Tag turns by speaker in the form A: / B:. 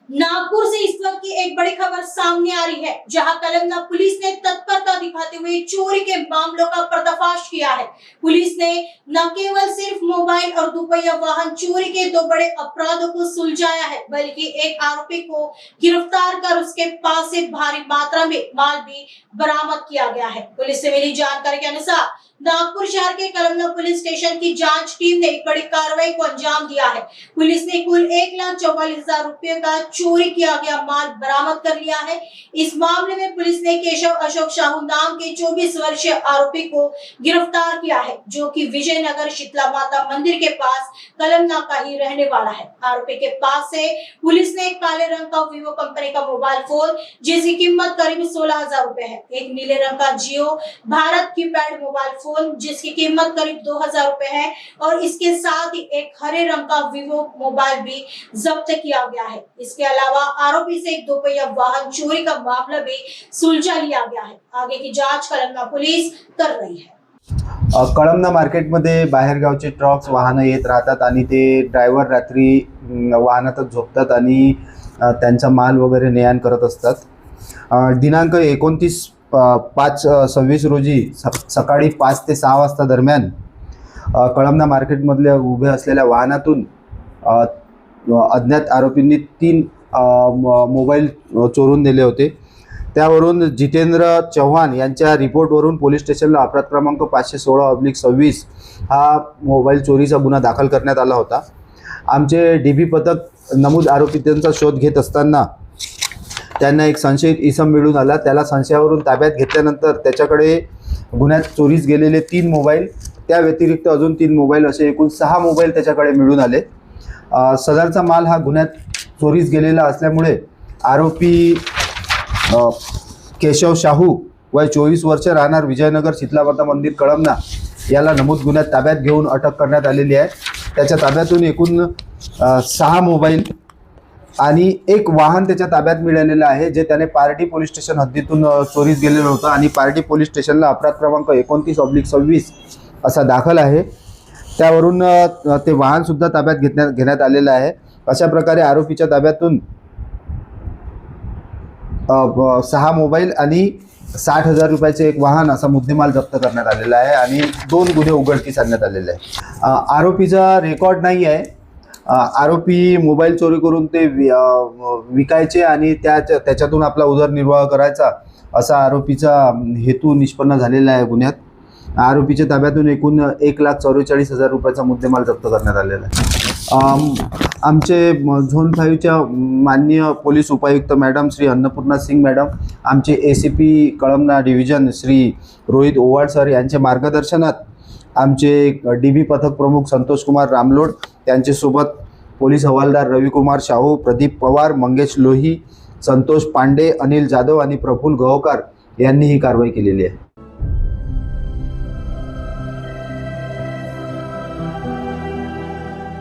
A: नागपुर से इस वक्त की एक बड़ी खबर सामने आ रही है, जहां कलमना पुलिस ने तत्परता दिखाते हुए चोरी के मामलों का पर्दाफाश किया है। पुलिस ने न केवल सिर्फ मोबाइल और दुपहिया वाहन चोरी के दो बड़े अपराधों को सुलझाया है, बल्कि एक आरोपी को गिरफ्तार कर उसके पास से भारी मात्रा में माल भी बरामद किया गया है। पुलिस से मिली जानकारी के अनुसार नागपुर शहर के कलमना पुलिस स्टेशन की जांच टीम ने एक बड़ी कार्रवाई को अंजाम दिया है। पुलिस ने कुल 1,44,000 रुपए का चोरी किया गया माल बरामद कर लिया है। इस मामले में पुलिस ने केशव अशोक साहू नाम के 24 वर्षीय आरोपी को गिरफ्तार किया है, जो कि विजयनगर शीतला माता मंदिर के पास कलमना का ही रहने वाला है। आरोपी के पास से पुलिस ने एक काले रंग का वीवो कंपनी का मोबाइल फोन, जिसकी कीमत करीब 16,000 रुपए है, एक नीले रंग का Jio Bharat keypad mobile phone जिसकी कीमत करीब 2,000 रुपए है, और इसके साथ ही एक हरे रंग का वीवो मोबाइल भी जब्त किया गया है। इसके अलावा आरोपी से एक दोपहिया वाहन चोरी का मामला भी सुलझा लिया गया है। आगे की जांच कलमना पुलिस कर रही है।
B: कळमना मार्केटमध्ये बाहेरगावचे ट्रक्स वाहनं येत राहतात आणि ते ड्रायव्हर रात्री वाहनातच झोपतात आणि त्यांचा माल वगैरे ने-आण करत असतात। दिनांक 29/5/26 रोजी सकाळी 5 ते 6 वाजता दरम्यान कळमना मार्केटमधल्या उभे असलेल्या वाहनातून अज्ञात आरोपींनी 3 मोबाईल चोरून नेले होते। त्यावरून जितेंद्र चव्हाण यांच्या रिपोर्टवरून पोलीस स्टेशनला अपराध क्रमांक 516/26 हा मोबाईल चोरीचा गुन्हा दाखल करण्यात आला होता। आमचे डीबी पथक नमूद आरोपींचा शोध घेत असताना त्यांना एक संशयित इसम मिळून आला। त्याला संशयावरून ताब्यात घेतल्यानंतर त्याच्याकडे गुन्ह्यात चोरीस गेलेले 3 मोबाईल, त्या व्यतिरिक्त अजून 3 मोबाईल असे एकूण 6 मोबाईल त्याच्याकडे मिळून आले। सदरचा माल हा गुन्ह्यात चोरीस गेलेला असल्यामुळे आरोपी केशव साहू वय 24 वर्ष राहणार विजयनगर शीतला माता मंदिर कळमना याला नमूद गुन्ह्यात ताब्यात घेऊन अटक करण्यात आलेली आहे। त्याच्या ताब्यातून एकूण 6 मोबाईल आणि एक वाहन त्याच्या ताब्यात मिळालेलं आहे, जे त्याने पार्टी पोलीस स्टेशन हद्दीतून चोरीस गेलेलं होतं आणि पार्टी पोलीस स्टेशनला अपराध क्रमांक 29/26 असा दाखल आहे। त्यावरून ते वाहन सुद्धा ताब्यात घेण्यात आलेलं आहे। अशा प्रकारे आरोपीच्या ताब्यातून 6 मोबाईल आणि 60,000 रुपयाचे एक वाहन असा मुद्देमाल जप्त करण्यात आलेला आहे आणि 2 गुन्हे उघडकीस आणण्यात आलेले आहे। आरोपीचा रेकॉर्ड नाही आहे। आरोपी मोबाईल चोरी करून ते विकायचे आणि त्याच्यातून आपला उदरनिर्वाह करायचा असा आरोपीचा हेतू निष्पन्न झालेला आहे गुन्ह्यात। आरोपीच्या ताब्यातून एकूण 1,44,000 रुपयाचा मुद्देमाल जप्त करण्यात आलेला आहे। आमचे झोन 5च्या माननीय पोलीस उपायुक्त मॅडम श्री अन्नपूर्णा सिंग मॅडम, आमचे ACP Kalamna division Shri Rohit ओवाळ sir यांच्या मार्गदर्शनात आमचे DB पथक प्रमुख संतोष कुमार रामलोड, त्यांच्यासोबत पोलीस हवालदार रविकुमार शाहू, प्रदीप पवार, मंगेश लोही, संतोष पांडे, अनिल जाधव आणि प्रफुल्ल गव्हाकर यांनी ही कारवाई केलेली आहे।